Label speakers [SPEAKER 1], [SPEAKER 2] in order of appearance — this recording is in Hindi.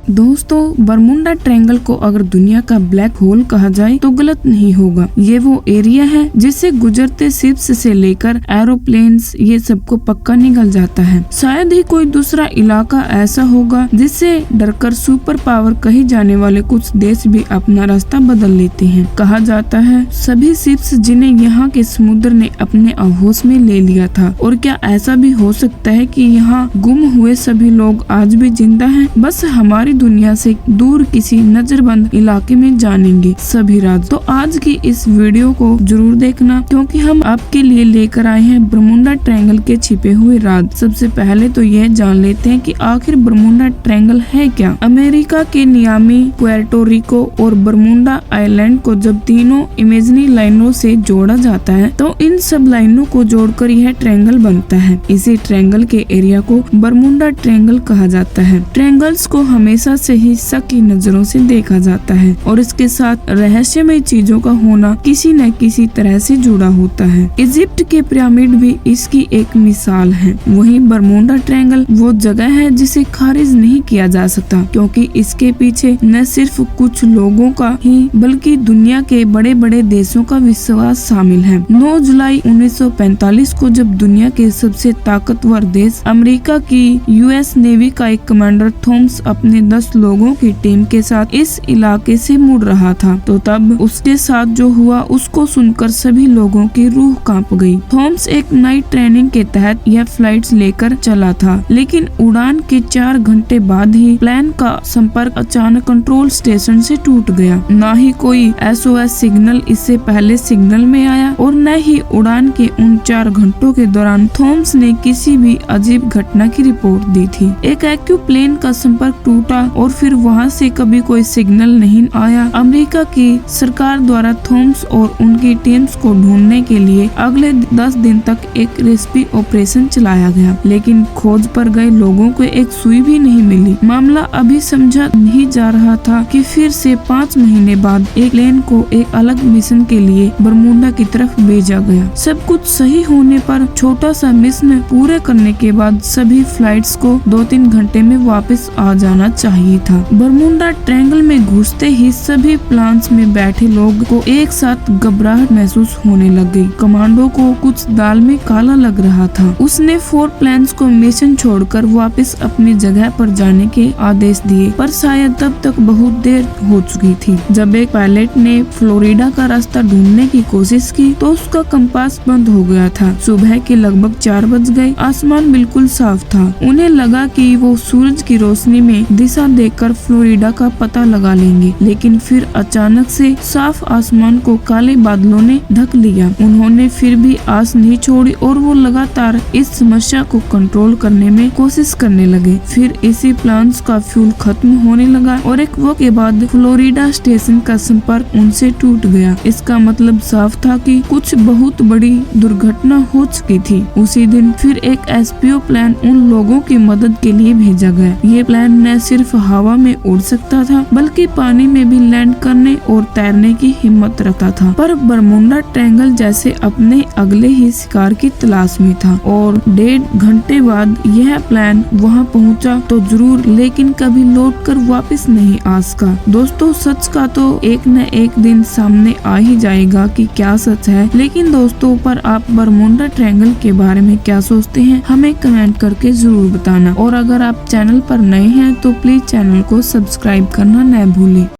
[SPEAKER 1] दोस्तों, बरमुडा ट्रायंगल को अगर दुनिया का ब्लैक होल कहा जाए तो गलत नहीं होगा। ये वो एरिया है जिससे गुजरते शिप्स से लेकर एरोप्लेन्स ये सबको पक्का निगल जाता है। शायद ही कोई दूसरा इलाका ऐसा होगा जिससे डरकर सुपर पावर कहे जाने वाले कुछ देश भी अपना रास्ता बदल लेते हैं। कहा जाता है सभी शिप्स जिन्हें यहाँ के समुद्र ने अपने आहोश में ले लिया था। और क्या ऐसा भी हो सकता है कि यहाँ गुम हुए सभी लोग आज भी जिंदा हैं, बस हमारी दुनिया से दूर किसी नजरबंद इलाके में जानेंगे सभी राज। तो आज की इस वीडियो को जरूर देखना, क्योंकि हम आपके लिए लेकर आए हैं बरमुडा ट्रायंगल के छिपे हुए राज। सबसे पहले तो यह जान लेते हैं कि आखिर बरमुडा ट्रायंगल है क्या। अमेरिका के नियामी, पुएर्टो रिको और बरमुडा आइलैंड को जब तीनों इमेजिनरी लाइनों से जोड़ा जाता है तो इन सब लाइनों को जोड़कर यह ट्रायंगल बनता है। इसी ट्रायंगल के एरिया को बरमुडा ट्रायंगल कहा जाता है। ट्रायंगल्स को हमेशा से ही शक की नजरों से देखा जाता है और इसके साथ रहस्यमय चीजों का होना किसी न किसी तरह से जुड़ा होता है। इजिप्ट के पिरामिड भी इसकी एक मिसाल है। वहीं बरमुडा ट्रायंगल वो जगह है जिसे खारिज नहीं किया जा सकता, क्योंकि इसके पीछे न सिर्फ कुछ लोगों का ही बल्कि दुनिया के बड़े बड़े देशों का विश्वास शामिल है। 9 जुलाई 1945 को जब दुनिया के सबसे ताकतवर देश अमेरिका की यूएस नेवी का एक कमांडर थॉमस अपने 10 लोगों की टीम के साथ इस इलाके से मुड़ रहा था, तो तब उसके साथ जो हुआ उसको सुनकर सभी लोगों की रूह कांप गई। थॉमस एक नाइट ट्रेनिंग के तहत यह फ्लाइट्स लेकर चला था, लेकिन उड़ान के 4 घंटे बाद ही प्लेन का संपर्क अचानक कंट्रोल स्टेशन से टूट गया। न ही कोई SOS सिग्नल इससे पहले सिग्नल में आया और न ही उड़ान के उन 4 घंटों के दौरान थॉमस ने किसी भी अजीब घटना की रिपोर्ट दी थी। एक प्लेन का संपर्क टूटा और फिर वहां से कभी कोई सिग्नल नहीं आया। अमेरिका की सरकार द्वारा थॉमस और उनकी टीम्स को ढूंढने के लिए अगले 10 दिन तक एक रेस्क्यू ऑपरेशन चलाया गया, लेकिन खोज पर गए लोगों को एक सुई भी नहीं मिली। मामला अभी समझा नहीं जा रहा था कि फिर से 5 महीने बाद एक प्लेन को एक अलग मिशन के लिए बरमुडा की तरफ भेजा गया। सब कुछ सही होने पर छोटा सा मिशन पूरे करने के बाद सभी फ्लाइट्स को 2-3 घंटे में वापस आ जाना चाहिए था। बरमुडा ट्रायंगल में घुसते ही सभी प्लान्स में बैठे लोग को एक साथ घबराहट महसूस होने लग गई। कमांडो को कुछ दाल में काला लग रहा था। उसने 4 प्लान्स को मिशन छोड़कर वापस अपनी जगह पर जाने के आदेश दिए, पर शायद तब तक बहुत देर हो चुकी थी। जब एक पायलट ने फ्लोरिडा का रास्ता ढूंढने की कोशिश की तो उसका कंपास बंद हो गया था। सुबह के लगभग 4 बज गए। आसमान बिल्कुल साफ था। उन्हें लगा कि वो सूरज की रोशनी में दिशा देखकर फ्लोरिडा का पता लगा लेंगे, लेकिन फिर अचानक से साफ आसमान को काले बादलों ने ढक लिया। उन्होंने फिर भी आस नहीं छोड़ी और वो लगातार इस समस्या को कंट्रोल करने में कोशिश करने लगे। फिर इसी प्लान्स का फ्यूल खत्म होने लगा और एक वक्त के बाद फ्लोरिडा स्टेशन का संपर्क उनसे टूट गया। इसका मतलब साफ था कि कुछ बहुत बड़ी दुर्घटना हो चुकी थी। उसी दिन फिर एक SPO प्लान उन लोगों की मदद के लिए भेजा गया। ये प्लान न सिर्फ हवा में उड़ सकता था बल्कि पानी में भी लैंड करने और तैरने की हिम्मत रखता था। पर बरमुडा ट्रायंगल जैसे अपने अगले ही शिकार की तलाश में था और 1.5 घंटे बाद यह प्लान वहां पहुंचा तो जरूर, लेकिन कभी लौटकर वापस नहीं आ सका। दोस्तों, सच का तो एक न एक दिन सामने आ ही जाएगा कि क्या सच है, लेकिन दोस्तों पर आप बरमुडा ट्रायंगल के बारे में क्या सोचते हैं हमें कमेंट करके जरूर बताना। और अगर आप चैनल पर नए हैं तो प्लीज चैनल को सब्सक्राइब करना न भूलें।